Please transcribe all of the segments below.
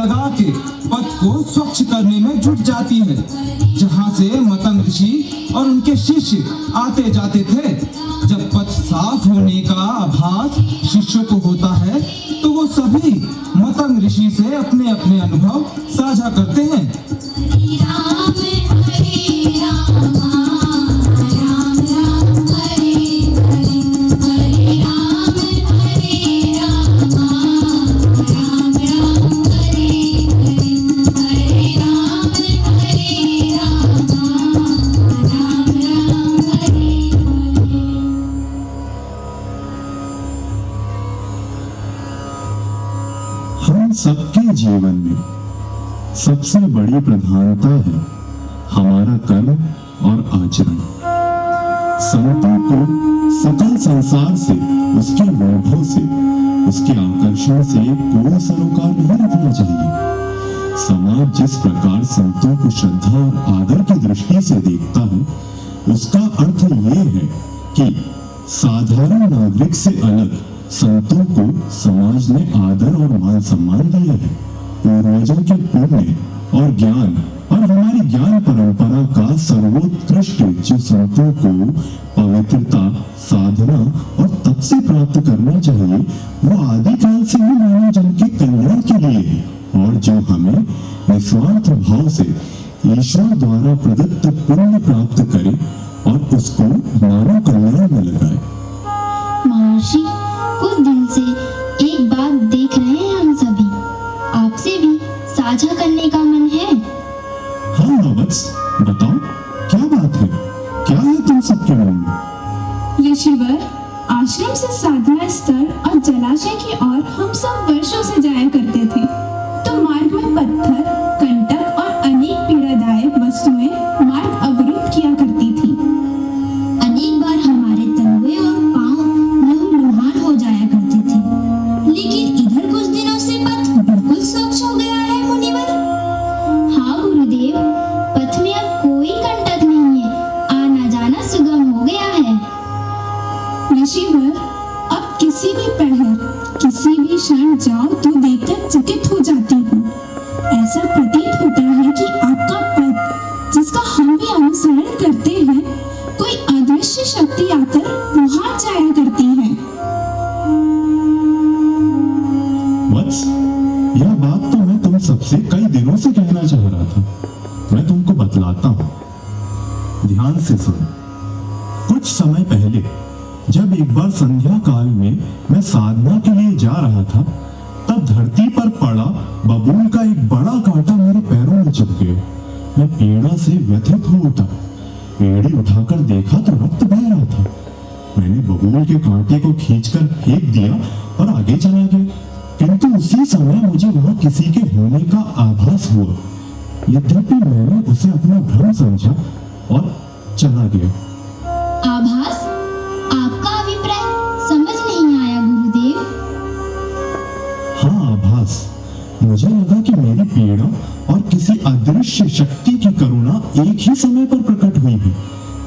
लगा के पथ को स्वच्छ करने में जुट जाती है। जहाँ से मतंग ऋषि और उनके शिष्य आते जाते थे, जब पथ साफ होने का आभास शिष्यों को होता है तो वो सभी मतंग ऋषि से अपने अपने अनुभव साझा करते हैं। सबके जीवन में सबसे बड़ी प्रधानता है हमारा कर्म और आचरण। संतों को सकल संसार से, उसके वैभव से, उसके आकर्षण से कोई सरोकार नहीं रखना चाहिए। समाज जिस प्रकार संतों को श्रद्धा और आदर की दृष्टि से देखता है, उसका अर्थ ये है कि साधारण नागरिक से अलग संतों को समाज ने आदर और मान सम्मान दिया है। पूर्वजों के पुण्य और ज्ञान और हमारी ज्ञान परंपरा का सर्वोत्कृष्ट जो संतों को पवित्रता, साधना और तप से प्राप्त करना चाहिए, वो आदिकाल से ही मानव जन के कल्याण के लिए है और जो हमें निस्वार्थ भाव से ईश्वर द्वारा प्रदत्त पुण्य प्राप्त करे और उसको मानव कल्याण में लगाए। महर्षि, कुछ दिन से एक बात देख रहे हैं हम सभी, आपसे भी साझा करने का मन है। हाँ वत्स, बताओ क्या बात है, क्या है तुम सबके मन में? ऋषिवर, आश्रम से साधना स्थल और जलाशय की ओर हम सब वर्षों से जाया करते थे, तो मार्ग में पत्थर, कंटक और अनेक पीड़ादायक वस्तुएं मार्ग अवरुद्ध किया करती थी। अनेक बार हमारे तलवे और पांव लहूलुहान हो जाया करते थे, लेकिन इधर कुछ दिनों से पथ बिल्कुल स्वच्छ हो गया है मुनिवर। हाँ गुरुदेव, पथ में अब कोई कंटक नहीं है, आना जाना सुगम हो गया है। ऋषिवर, अब किसी भी पहर, किसी भी क्षण जाओ तो देखकर चकित हो जाती हूँ। ऐसा प्रतीत होता है कि आपका पथ, जिसका हम भी अनुसरण करते हैं, कोई अदृश्य शक्ति आकर वहां जाया करती है। वत्स, यह बात तो मैं तुम सबसे कई दिनों से कहना चाह रहा था। मैं तुमको बतलाता हूँ, ध्यान से सुनो। कुछ समय पहले जब एक बार संध्या काल में मैं साधना के लिए जा रहा था, तब धरती पर पड़ा बबूल का एक बड़ा कांटा मेरे पैरों में चुभ गया। मैं पीड़ा से व्यथित हो उठा। एड़ी उठाकर देखा तो रक्त बह रहा था। मैंने बबूल के कांटे को खींचकर फेंक दिया और आगे चला गया, किंतु उसी समय मुझे वहां किसी के होने का आभास हुआ। यद्यपि मैंने उसे अपना भ्रम समझा और चला गया। आभास? आपका अभिप्राय समझ नहीं आया गुरुदेव। हाँ आभास, मुझे लगा कि मेरी पीड़ा और किसी अदृश्य शक्ति की करुणा एक ही समय पर प्रकट हुई है।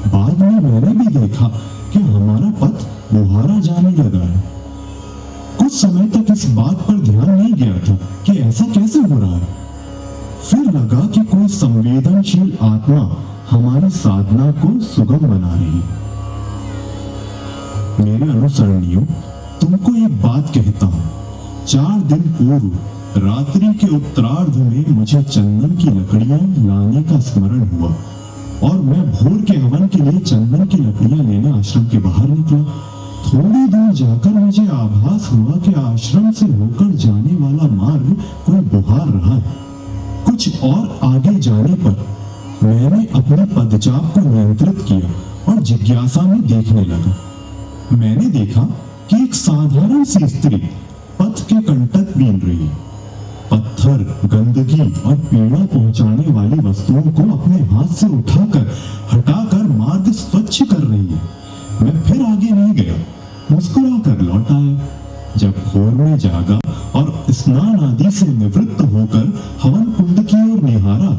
बाद में मैंने भी देखा कि हमारा पथ बुहारा जाने लगा है। कुछ समय तक इस बात पर ध्यान नहीं गया था कि ऐसा कैसे हो रहा है। फिर लगा कि कोई संवेदनशील आत्मा हमारी साधना को सुगम बना रही है। मेरे अनुसरणियों, तुमको एक बात कहता हूँ। 4 दिन पूर्व रात्रि के उत्तरार्ध में मुझे चंदन की लकड़ियां लाने का स्मरण हुआ और मैं भोर के हवन के लिए चंदन की लकड़ियां लेने आश्रम के बाहर निकला। थोड़ी दूर जाकर मुझे आभास हुआ कि आश्रम से होकर जाने वाला मार्ग कोई बुहार रहा है। कुछ और आगे जाने पर मैंने अपने पदचाप को नियंत्रित किया और जिज्ञासा में देखने लगा। मैंने देखा कि एक साधारण सी स्त्री पथ के कंटक बीन रही है। पत्थर, गंदगी और पीड़ा पहुंचाने वाली वस्तुओं को अपने हाथ से उठाकर हटाकर मार्ग स्वच्छ कर रही है। मैं फिर आगे नहीं गया, मुस्कुरा कर लौट आया। जब भोर में जागा और स्नान आदि से निवृत्त होकर हवन कुंड की ओर निहारा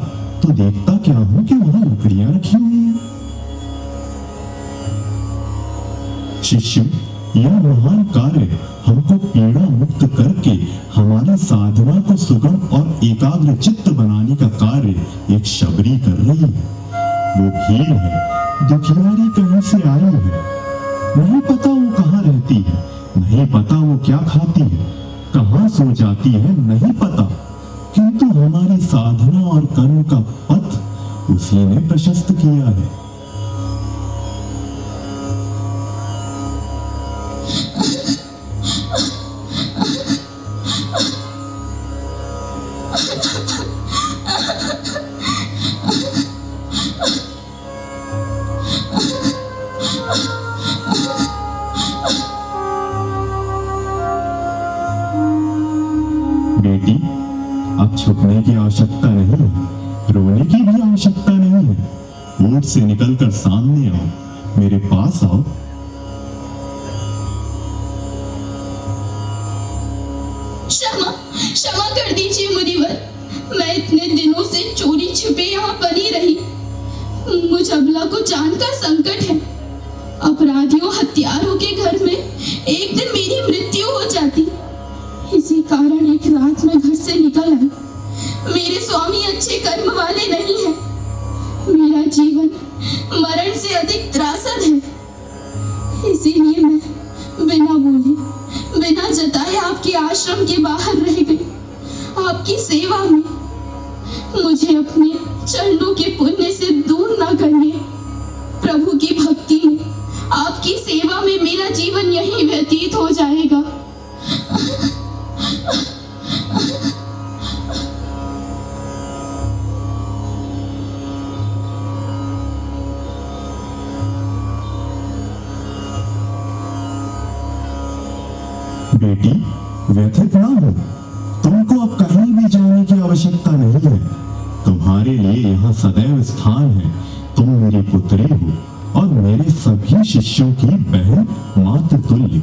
तो देखता क्या हूं कि वहां लकड़ियां रखी हुई हैं। शिष्य, यह महान कार्य हमको पीड़ा मुक्त करके हमारी साधना को सुगम और एकाग्र चित्त बनाने का कार्य एक शबरी कर रही है। वो भीड़ है, दुखियारी कहीं से आई है, नहीं पता वो कहाँ रहती है, नहीं पता वो क्या खाती है, कहाँ सो जाती है, नहीं पता, किंतु हमारी साधना और कर्म का पथ उसी ने प्रशस्त किया है। बेटी, अब छुपने की आवश्यकता नहीं है, रोने की भी आवश्यकता नहीं है। ऊंट से निकलकर सामने आओ, मेरे पास आओ। क्षमा कर दीजिए मुनिवर, मैं इतने दिनों से चोरी छिपे यहाँ बनी रही। मुझ अबला को जान का संकट है। अपराधियों हत्यारों के घर में एक दिन मेरी मृत्यु हो जाती। इसी कारण एक रात में घर से निकल आई। मेरे स्वामी अच्छे कर्म वाले नहीं हैं। मेरा जीवन मरण से अधिक त्रासद है। इसीलिए मैं बिना बोले, बिना जताए आपके आश्रम के बाहर रह गई। आपकी सेवा में मुझे अपने चरणों के पुण्य से दूर ना करिए। प्रभु की भक्ति में, आपकी सेवा में मेरा जीवन यहीं व्यतीत हो जाएगा। बेटी, व्यथित ना हो, तुमको अब कहीं भी जाने की आवश्यकता नहीं है। तुम्हारे लिए यहाँ सदैव स्थान है। तुम मेरी पुत्री हो और मेरे सभी शिष्यों की बहन मातृ तुल्य।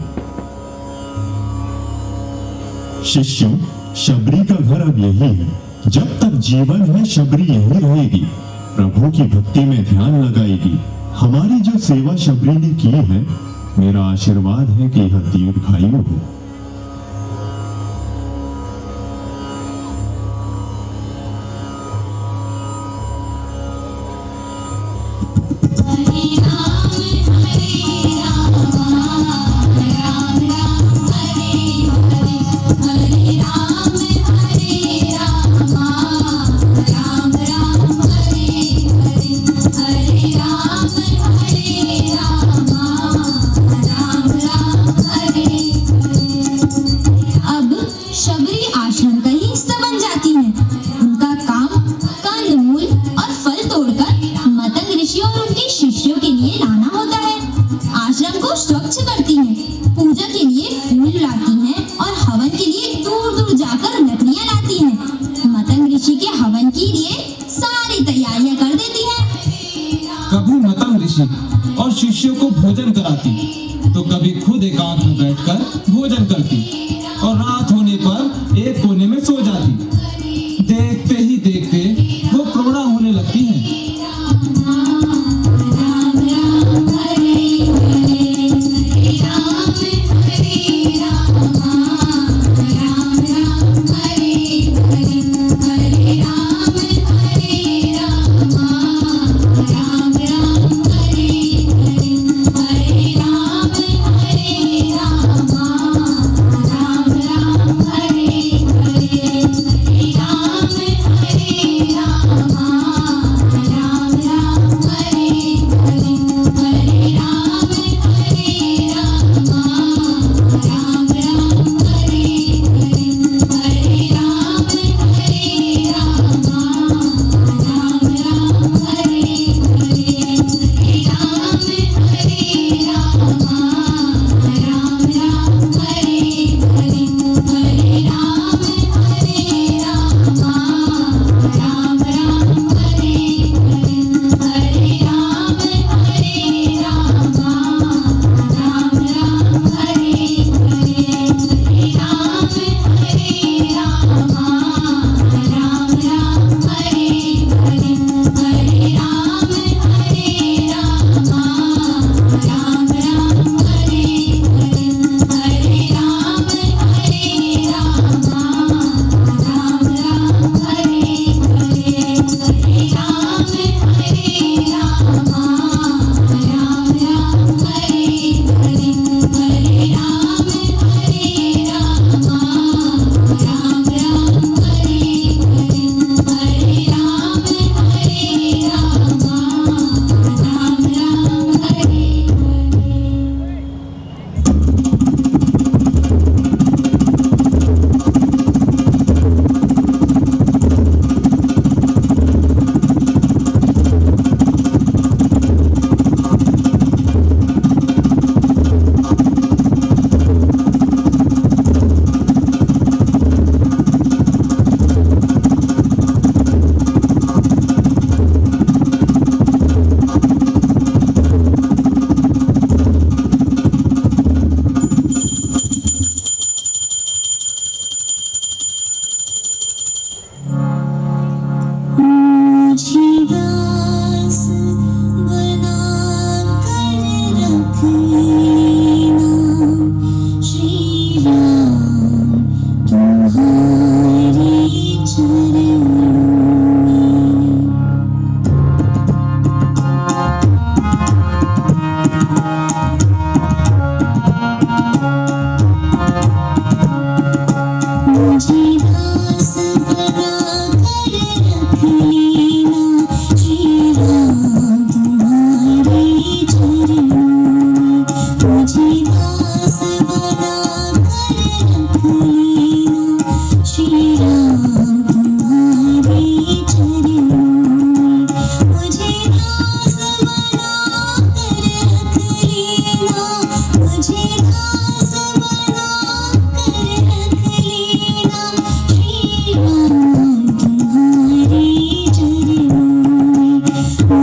शिष्यों, शबरी का घर अब यही है। जब तक जीवन है, शबरी यही रहेगी। प्रभु की भक्ति में ध्यान लगाएगी। हमारी जो सेवा शबरी ने की है, मेरा आशीर्वाद है कि यह दीर्घायु हो। और शिष्यों को भोजन कराती, तो कभी खुद एकांत में बैठकर भोजन करती और रात होने पर एक कोने में सो जाती। देखते ही देखते वो प्रौढ़ा होने लगती हैं। Hare Rama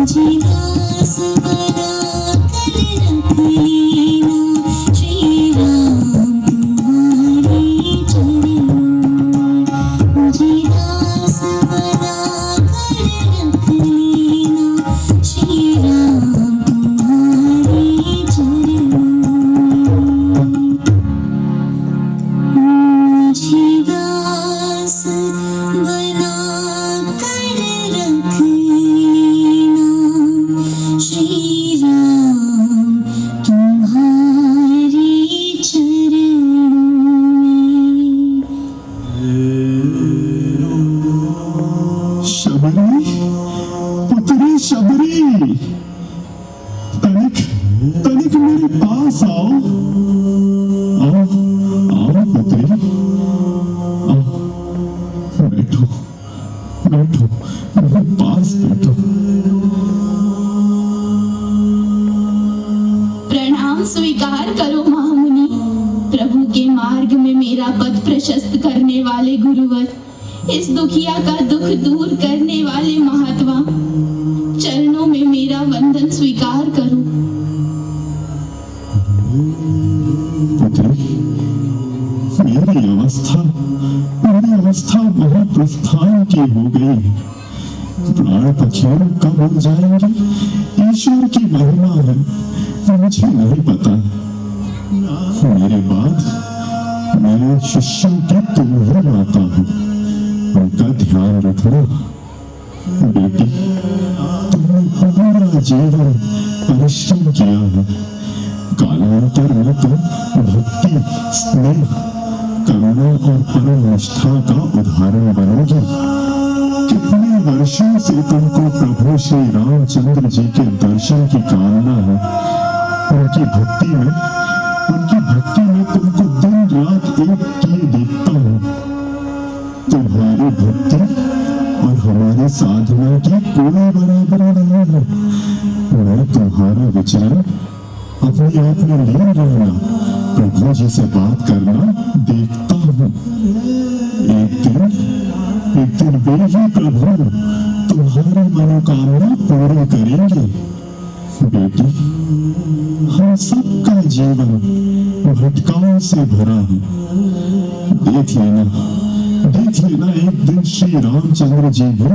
मुझे दास बना कर रख लेना श्री राम तुम्हारे चरणों में। मुझे दास बना कर रख लेना श्री राम तुम्हारे चरणों में। मुझे दास बना कर रख लेना श्री राम तुम्हारे चरणों में। शबरी, पुत्री शबरी, तनिक तनिक मेरे पास आओ। आओ आओ पुत्री, आओ, बैठो बैठो, मेरे पास बैठो। प्रणाम स्वीकार करो महामुनि। प्रभु के मार्ग में मेरा पथ प्रशस्त करने वाले गुरुवर, इस दुखिया का दुख दूर करने वाले महात्मा, चरणों में मेरा वंदन स्वीकार करो। पुत्री, मेरी अवस्था महाप्रस्थान की हो गई। प्राण पक्षियों कब उड़ जाएंगे, ईश्वर की महिमा है, मुझे नहीं पता। मेरे बाद मेरे शिष्यों की तुम्हें माता हूँ, उनका ध्यान रखना। बेटी, तुमने पूरा जीवन परिश्रम किया है। कालांतर में तुम भक्ति, स्नेह, करुणा और परम निष्ठा का उदाहरण बनोगी। कितने वर्षों से तुमको प्रभु श्री रामचंद्र जी के दर्शन की कामना है। उनकी भक्ति में तुमको दिन रात एक किए देखता हूँ। तुम्हारी भक्ति और हमारी साधना की कोई बराबरी नहीं है। मैं तुम्हारा विचरण अपने आप में लीन रहना, प्रभु जी से बात करना देखता हूँ। एक दिन वे ही प्रभु तुम्हारी मनोकामना पूरी करेंगे। बेटी, हम सबका जीवन भटकाओं से भरा है। देख लेना एक दिन श्री रामचंद्र जी भी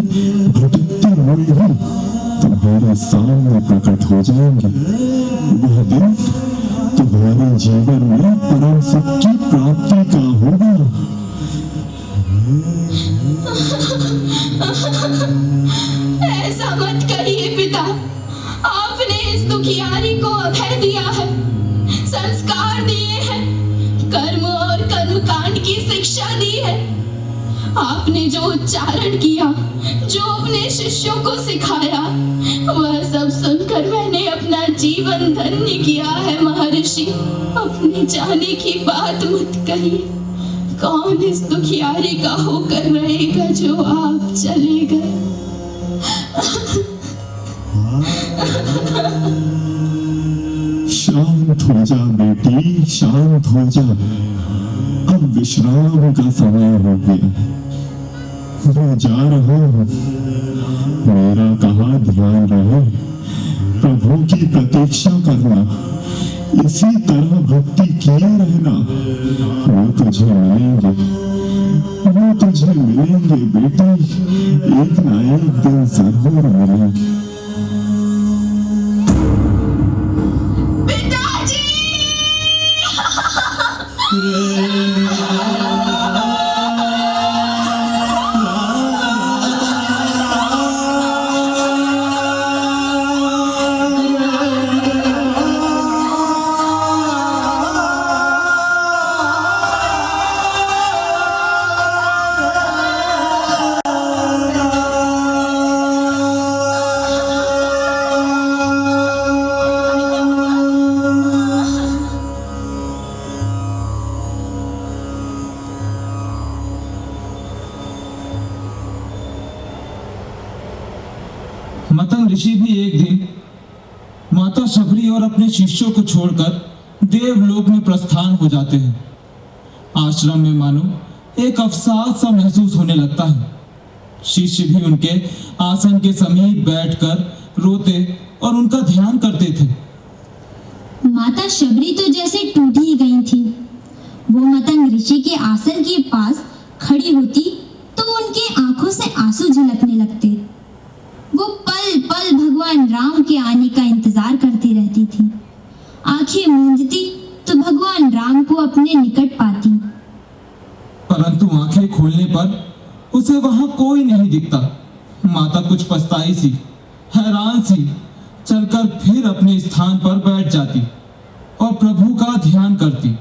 भटकते हुए ही तुम्हारे सामने प्रकट हो जाएंगे। वह दिन तुम्हारे जीवन में परम सुख की प्राप्ति का होगा। ऐसा मत कहिए पिता, आपने इस दुखियारी को अभय दिया है, संस्कार दिए हैं, कर्म और कर्मकांड की शिक्षा दी है। आपने जो उच्चारण किया, जो अपने शिष्यों को सिखाया, वह सब सुनकर मैंने अपना जीवन धन्य किया है। महर्षि, अपने जाने की बात मत कहिए। कौन इस दुखियारी का होकर रहेगा जो आप चले गए। शांत हो जा बेटी, शांत हो जा। अब विश्राम का समय हो गया। मैं जा रहा हूँ, मेरा कहा ध्यान रहे। प्रभु की प्रतीक्षा करना, इसी तरह भक्ति किए रहना। वो तुझे मिलेंगे बेटी, एक ना एक दिन जरूर मिलेंगे। मतंग ऋषि भी एक दिन माता शबरी और अपने शिष्यों को छोड़कर देवलोक में प्रस्थान हो जाते हैं। आश्रम में मानो एक अवसाद सा महसूस होने लगता है। शिष्य भी उनके आसन के समीप बैठकर रोते और उनका ध्यान करते थे। माता शबरी तो जैसे टूट ही गई थी। वो मतंग ऋषि के आसन के पास खड़ी होती तो उनके आंखों से आंसू झलकने लगते। वो पल पल भगवान राम के आने का इंतजार करती रहती थी। आंखें मूंदती तो भगवान राम को अपने निकट पाती, परंतु आंखें खोलने पर उसे वहां कोई नहीं दिखता। माता कुछ पछताई सी, हैरान सी चलकर फिर अपने स्थान पर बैठ जाती और प्रभु का ध्यान करती।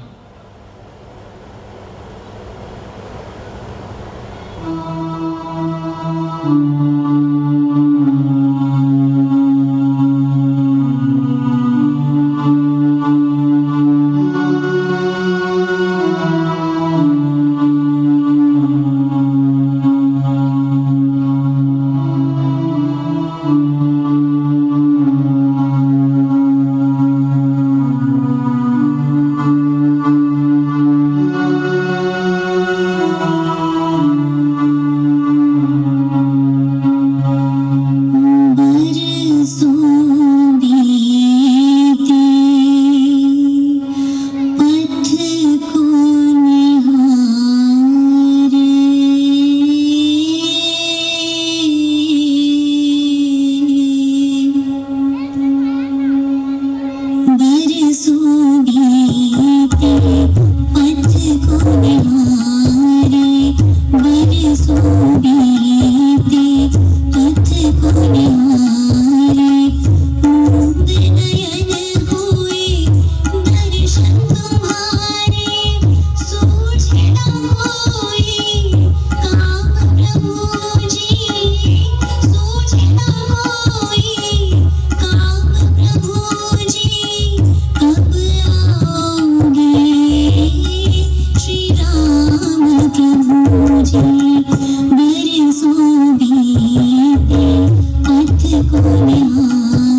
सोने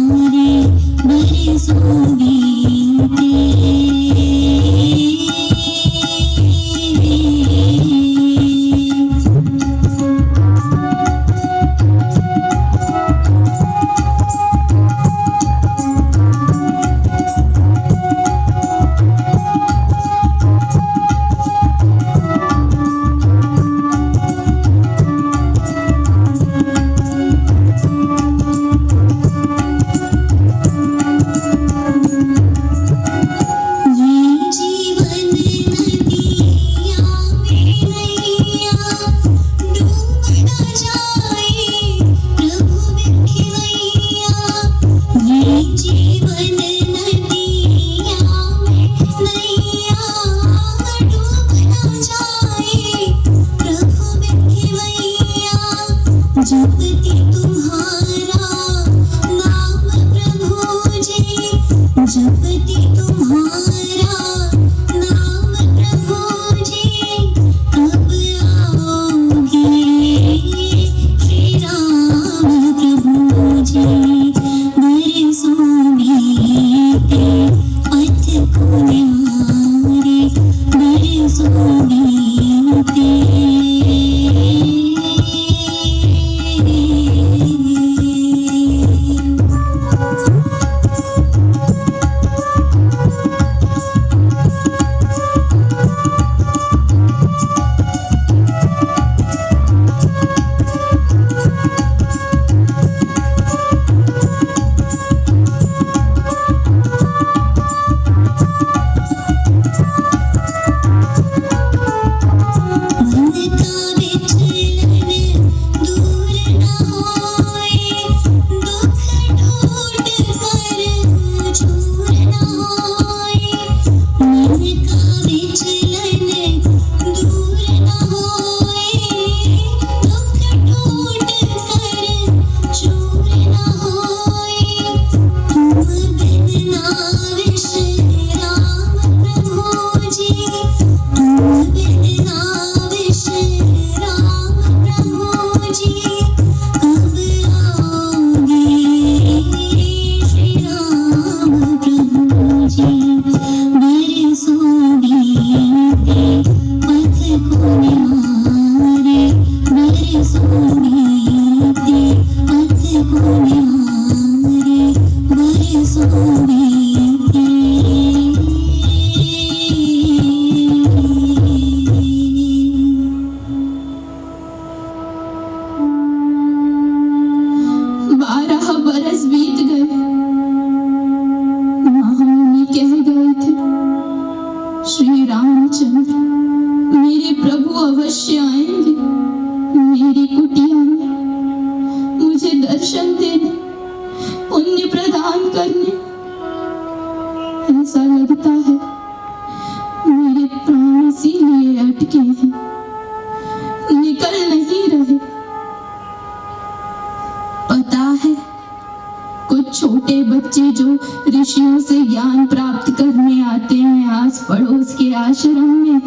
छोटे बच्चे जो ऋषियों से ज्ञान प्राप्त करने आते हैं आस पड़ोस के आश्रम में,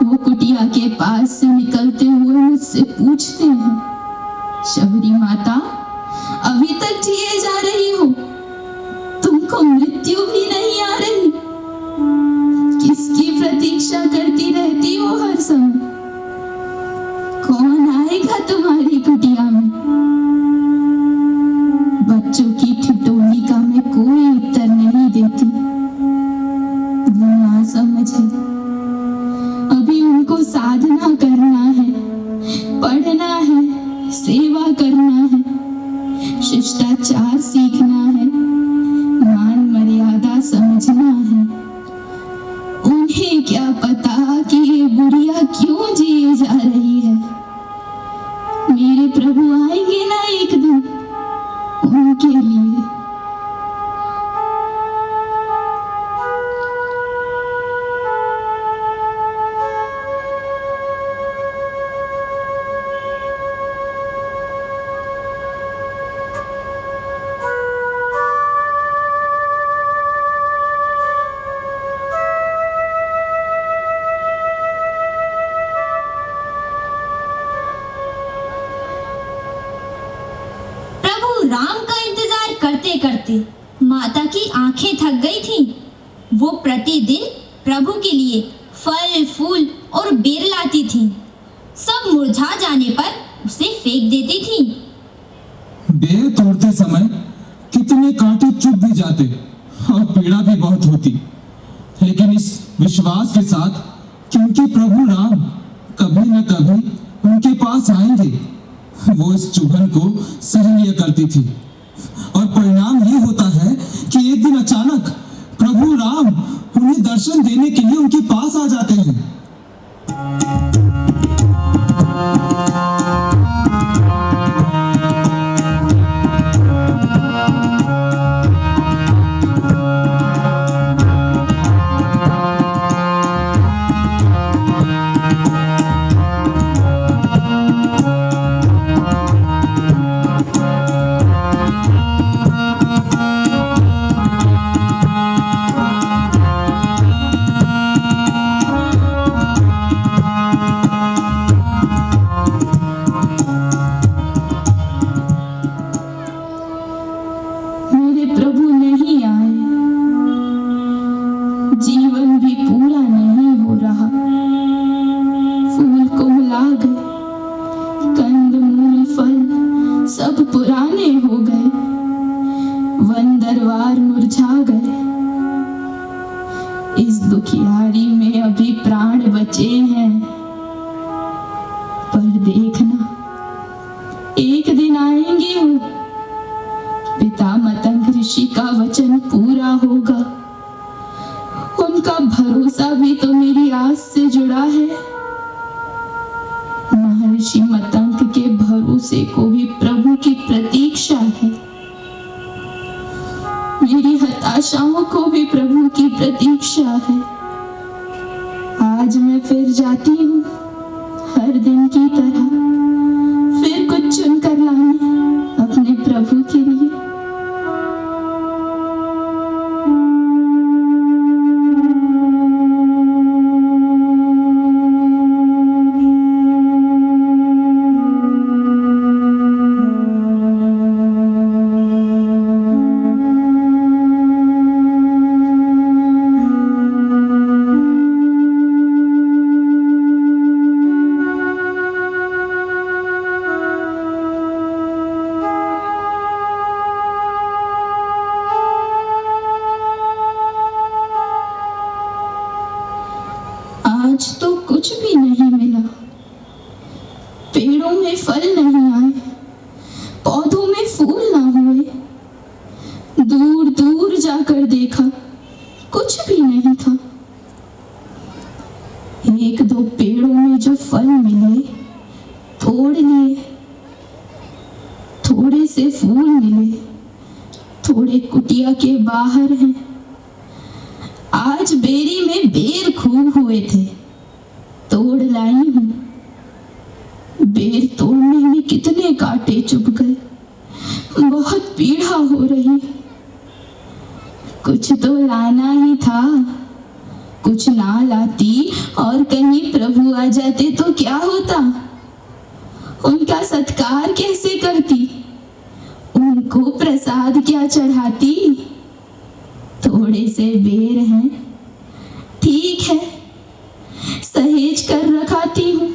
वो कुटिया के पास से निकलते हुए मुझसे पूछते हैं, शबरी माता, अभी तक जिए जा रही हो, तुमको मृत्यु भी नहीं आ रही? किसकी प्रतीक्षा करती रहती हो हर समय? कौन आएगा तुम्हारी कुटिया में? बच्चों की ठिठोली का मैं कोई उत्तर नहीं देती। वो ना समझे, अभी उनको साधना करना है, पढ़ना है, सेवा करना है, शिष्टाचार सीखना है, मान मर्यादा समझना है। उन्हें क्या पता कि ये बुढ़िया क्यों जिए जा रही है। मेरे प्रभु आएंगे ना एक दिन उनके लिए। राम का इंतजार करते करते माता की आंखें थक गई थीं। वो प्रतिदिन प्रभु के लिए फल, फूल और बेर लाती थीं। सब मुरझा जाने पर उसे फेंक देती थीं। बेर तोड़ते समय कितने कांटे चुभ भी जाते और पीड़ा भी बहुत होती, लेकिन इस विश्वास के साथ कि उनके प्रभु राम कभी न कभी उनके पास आएंगे, वो इस चुभन को सह लिया करती थी। और परिणाम ये होता है कि एक दिन अचानक प्रभु राम उन्हें दर्शन देने के लिए उनके पास आ जाते हैं। इस दुखियारी में अभी प्राण बचे हैं, पर देखना एक दिन आएंगे वो। पिता मतंग ऋषि का वचन पूरा होगा। उनका भरोसा भी तो मेरी आस से जुड़ा है। महर्षि मतंग के भरोसे को भी प्रभु की प्रतीक्षा है। मेरी हताशाओं को भी प्रभु की प्रतीक्षा है। आज मैं फिर जाती हूँ हर दिन की तरह, फिर कुछ चुनकर लाने अपने प्रभु के लिए। आज तो कुछ भी नहीं मिला। पेड़ों में फल नहीं आए, पौधों में फूल ना हुए। दूर दूर जाकर देखा, कुछ भी नहीं था। एक दो पेड़ों में जो फल मिले तोड़ लिए, थोड़े से फूल मिले, थोड़े कुटिया के बाहर हैं। आज बेरी में बेर खूब हुए थे, तोड़ लाई हूं। बेर तोड़ने में कितने कांटे चुभ गए, बहुत पीड़ा हो रही। कुछ तो लाना ही था, कुछ ना लाती और कहीं प्रभु आ जाते तो क्या होता? उनका सत्कार कैसे करती? उनको प्रसाद क्या चढ़ाती? थोड़े से बेर हैं, ठीक है, सहेज कर रखाती हूँ।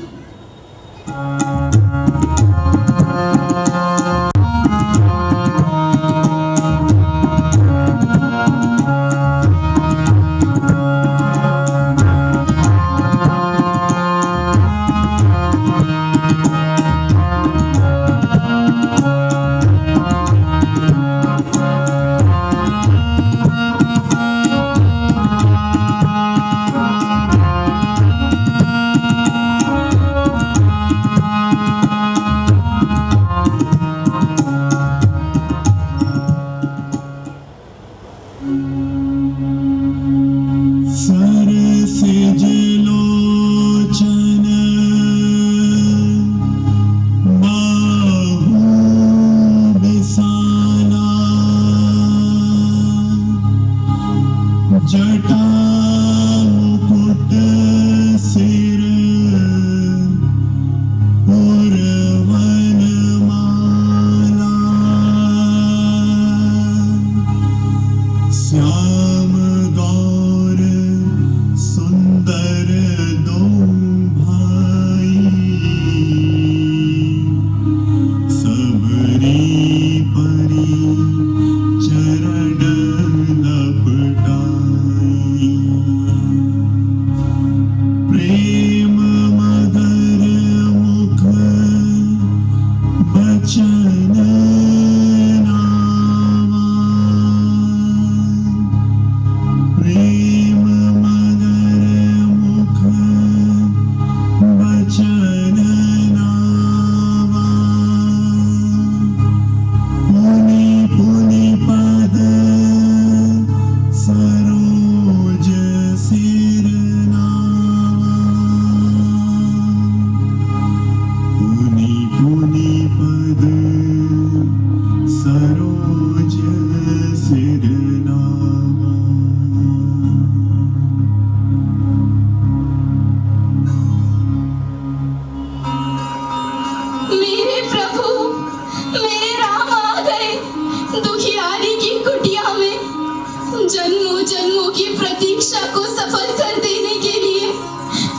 जन्मों जन्मों की प्रतीक्षा को सफल कर देने के लिए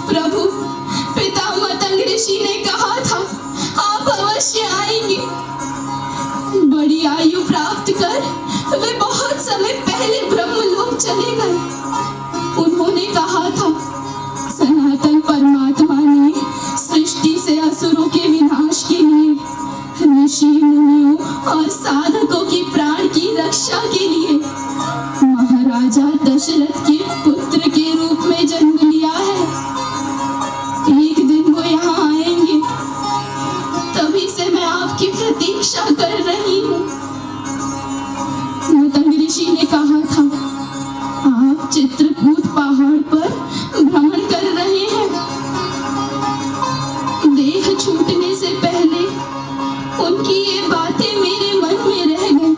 प्रभु पिता मतंग ऋषि ने कहा था, आप अवश्य आएंगे। बड़ी आयु प्राप्त कर वे बहुत समय पहले ब्रह्मलोक चले गए। उन्होंने कहा था, सनातन परमात्मा ने सृष्टि से असुरों के विनाश के लिए ऋषि मुनियों और साधकों की प्राण की रक्षा के लिए महाराजा दशरथ के पुत्र के रूप में जन्म लिया है। एक दिन वो यहाँ आएंगे, तभी से मैं आपकी प्रतीक्षा कर रही हूँ। मतंग ऋषि ने कहा था, आप चित्रकूट पहाड़ पर भ्रमण कर रहे हैं। देह छूटने से पहले उनकी ये बातें मेरे मन में रह गई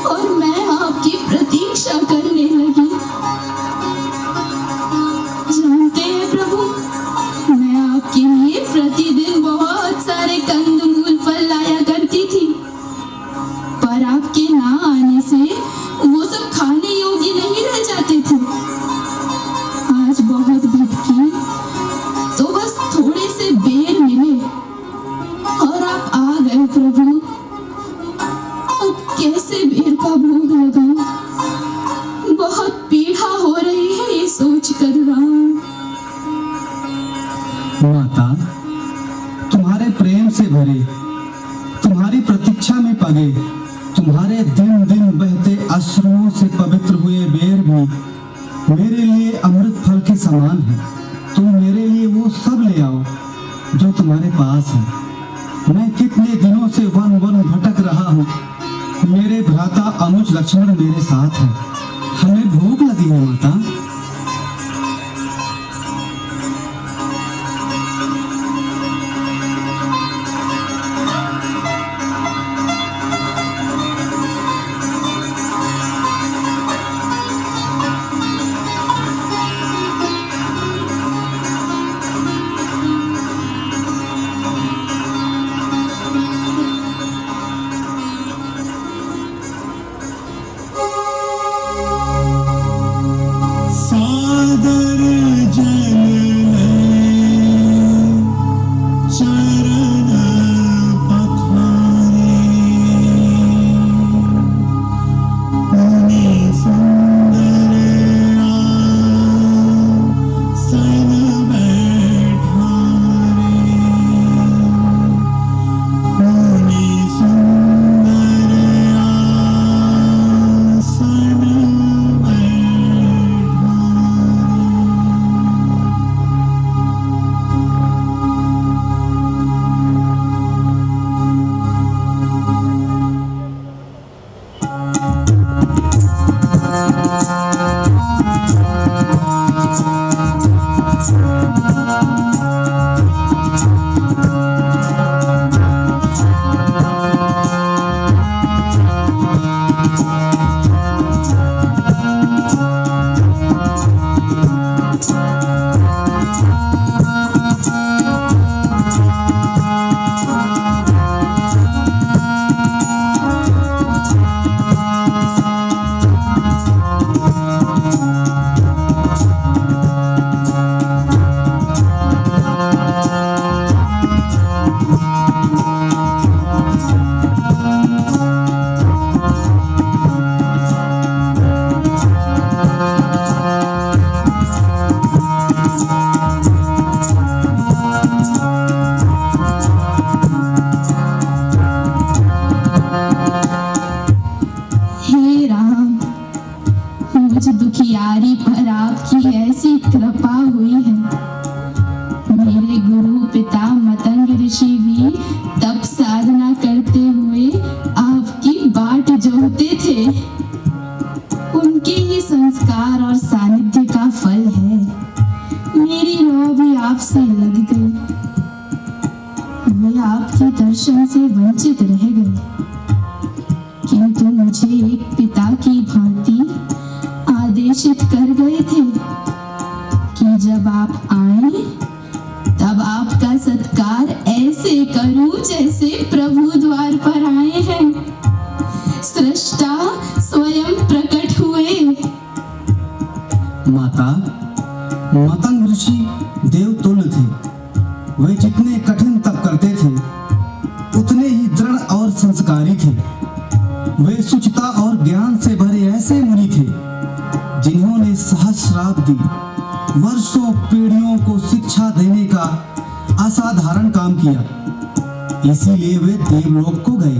और मैं आपकी प्रतीक्षा करने लगी। जानते हैं प्रभु, मैं आपके लिए प्रतिदिन बहुत सारे कंदमूल फल लाया करती थी, पर आपके ना आने से वो सब खाने योग्य नहीं रह जाते थे। आज बहुत भटकी तो बस थोड़े से बेर मिले और आप आ गए प्रभु। अब कैसे बेर का भोग लगाऊं? बहुत पीड़ा हो रही है ये सोच कर राम। माता, तुम्हारे प्रेम से भरे, तुम्हारी प्रतीक्षा में पगे, तुम्हारे दिन दिन बहते अश्रुओं से पवित्र हुए बेर भी मेरे लिए अमृत फल के समान है। तुम मेरे लिए वो सब ले आओ जो तुम्हारे पास है। मैं कितने दिनों से वन वन भटक रहा हूँ। मेरे भ्राता अनुज लक्ष्मण मेरे साथ है। हमें भूख लगी है माता। हे राम, मुझ दुखियारी पर आपकी ऐसी कृपा हुई है। मेरे गुरु पिता मतंग ऋषि भी तप साधना करते हुए आपकी बाट जोहते थे। उनके ही संस्कार और सानिध्य का फल है मेरी लौ भी आपसे लग गई। वे आपके दर्शन से वंचित रह गए, किंतु मुझे एक पिता की भांति आदेशित कर गए थे कि जब आप आए तब आपका सत्कार ऐसे करूं जैसे प्रभु द्वार पर आए हैं। सृष्टा स्वयं प्रकट हुए। माता, मतंग ऋषि देवतुल्य थे। वे जितने कठिन तप करते थे उतने ही दृढ़ और संस्कारी थे। वे सुचिता और ज्ञान से भरे ऐसे मुनि थे जिन्होंने सहस्राब्दी वर्षों पीढ़ियों को शिक्षा देने का असाधारण काम किया। इसीलिए वे देवलोक को गए।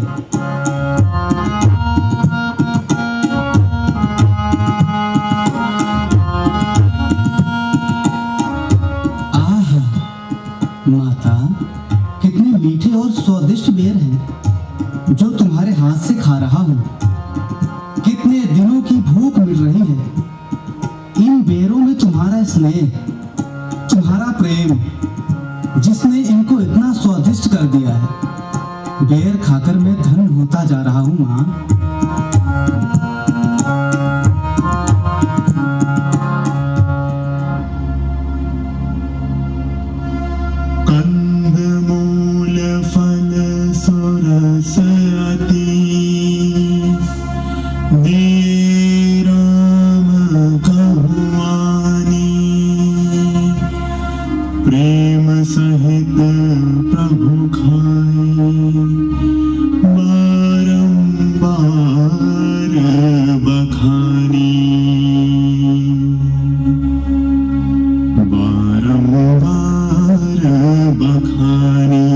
आह माता, कितने मीठे और स्वादिष्ट बेर हैं जो तुम्हारे हाथ से खा रहा हूं। कितने दिनों की भूख मिट रही है। इन बेरों में तुम्हारा स्नेह, तुम्हारा प्रेम, जिसने इनको इतना स्वादिष्ट कर दिया है। बेर खाकर मैं धन्य होता जा रहा हूं मां। कंदमूल फल सुरस अति दिए राम कहुआनी। प्रेम सहित प्रभु खाए बारंबार बखानी। बारंबार बखानी,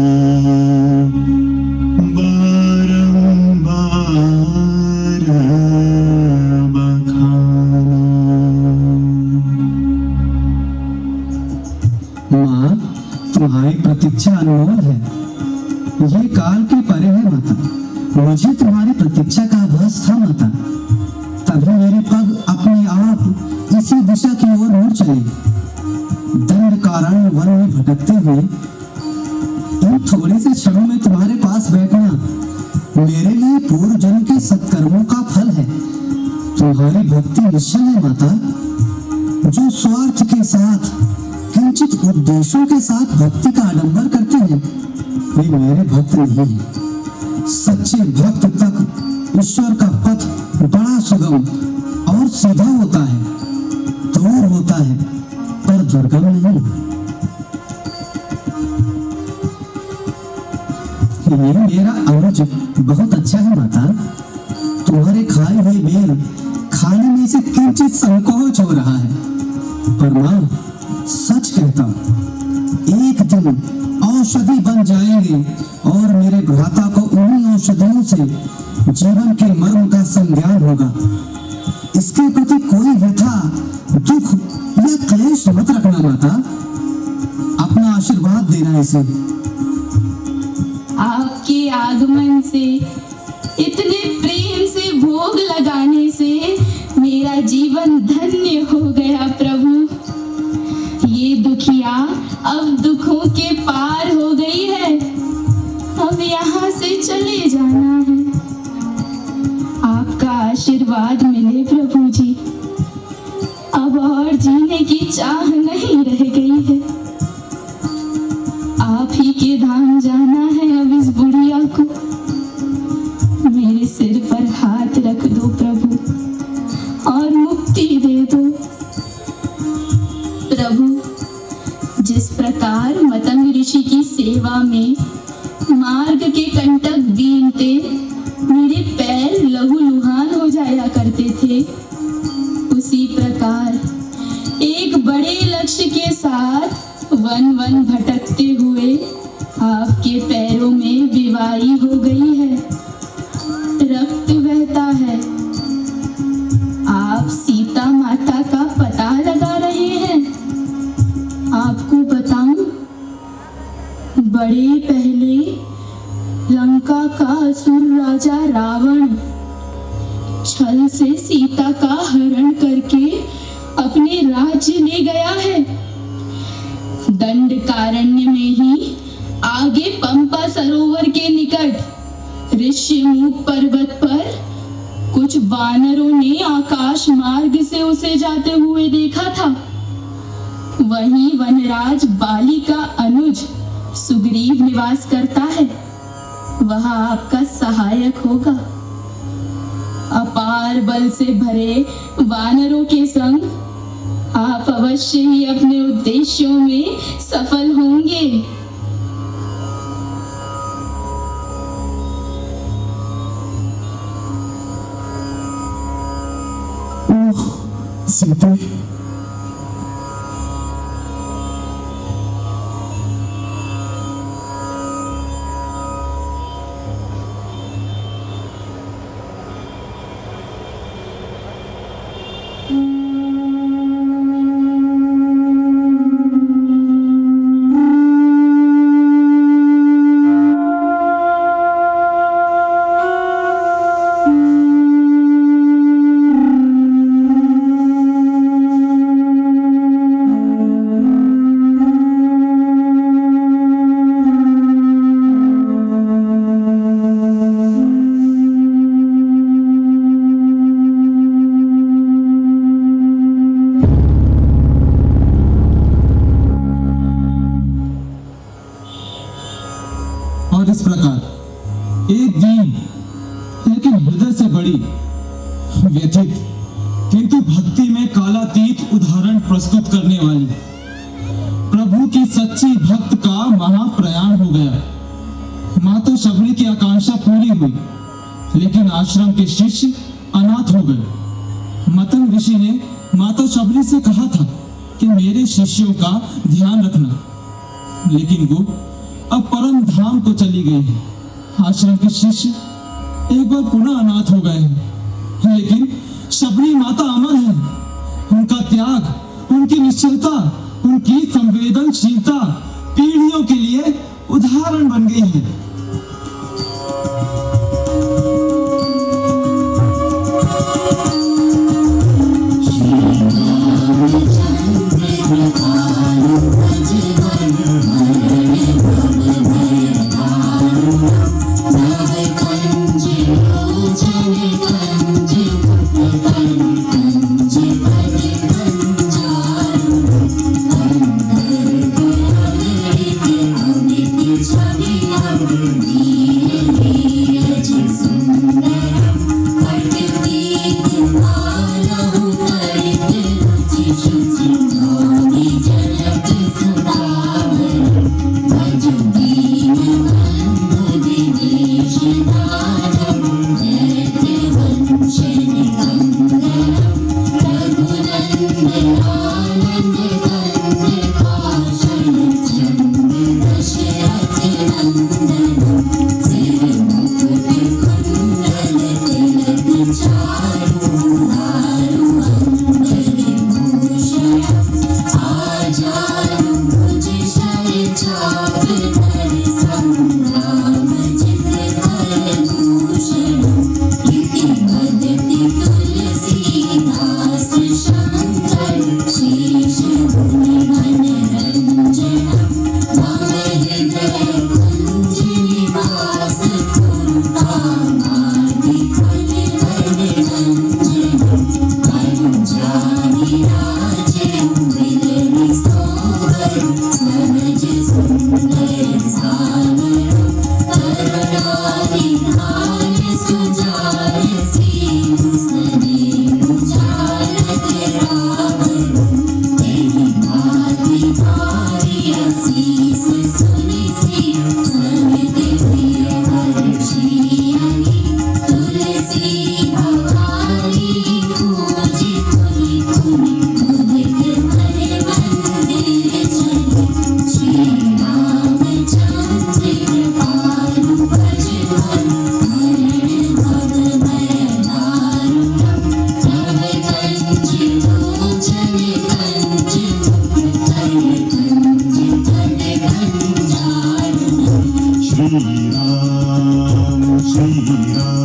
बारंबार बखानी। मां, तुम्हारी प्रतीक्षा अनमोल है। ये काल के परे है माता। मुझे तुम्हारी प्रतीक्षा का आभास था माता। तभी मेरे पग अपने आप इसी दिशा की ओर मुड़ चले। दंडकारण्य वन में भटकते हुए इन थोड़े से क्षणों में तुम्हारे पास बैठना मेरे लिए पूर्व जन्म के सत्कर्मों का फल है। तुम्हारी भक्ति निश्चल है माता। जो स्वार्थ के साथ, किंचित उद्देश्यों के साथ भक्ति का आडंबर करते हैं वे मेरे भक्त नहीं हैं। सच्चे भक्त तक ईश्वर का पथ बड़ा सुगम और सीधा होता है, दूर होता है, पर दुर्गम नहीं। ये मेरा अनुज बहुत अच्छा है माता। तुम्हारे खाए हुए बेर खाने में से किंचित संकोच हो रहा है, पर मां सच कहता हूं एक दिन औषधि बन जाएंगे और मेरे भ्राता को उन्हीं औषधियों से जीवन के मर्म का संज्ञान होगा। इसके प्रति कोई व्यथा, दुख या क्लेश मत रखना माता। अपना आशीर्वाद देना इसे। आपके आगमन से, इतने प्रेम से भोग लगाने से मेरा जीवन धन्य हो गया प्रभु। ये दुखिया अब दुखों के पार हो गई है। अब यहाँ से चले जाना है। आपका आशीर्वाद मिले प्रभु जी। अब और जीने की चाह नहीं रह गई है। आप ही के धाम जाना है अब इस बुढ़िया को। मेरे सिर पर हाथ रख दो प्रभु और मुक्ति दे दो प्रभु। जिस प्रकार मतंग ऋषि की सेवा में आपके पैरों में बीमारी हो गई है, रक्त बहता है। आप सीता माता का पता लगा रहे हैं। आपको बताऊं, बड़े पहले लंका का असुर राजा रावण छल से सीता का हरण करके अपने राज्य ले गया है। दंडकारण्य में ही आगे पंपा सरोवर के निकट ऋष्यमुख पर्वत पर कुछ वानरों ने आकाश मार्ग से उसे जाते हुए देखा था। वहीं वनराज बाली का अनुज सुग्रीव निवास करता है। वह आपका सहायक होगा। अपार बल से भरे वानरों के संग आप अवश्य ही अपने उद्देश्यों में सफल होंगे। ओह सीते, और इस प्रकार एक दीन लेकिन हृदय से बड़ी व्यथित किंतु भक्ति में कालातीत उदाहरण प्रस्तुत करने वाली प्रभु की सच्ची भक्त का महाप्रयाण हो गया। माता शबरी की आकांक्षा पूरी हुई, लेकिन आश्रम के शिष्य अनाथ हो गए। मतंग ऋषि ने माता शबरी से कहा था कि मेरे शिष्यों का ध्यान रखना, लेकिन वो अब परम धाम को चली गई है। आश्रम के शिष्य एक बार पुनः अनाथ हो गए हैं, लेकिन शबरी माता अमर है। उनका त्याग, उनकी निश्चलता, उनकी संवेदनशीलता पीढ़ियों के लिए उदाहरण बन गई है। Thank you. श्री राम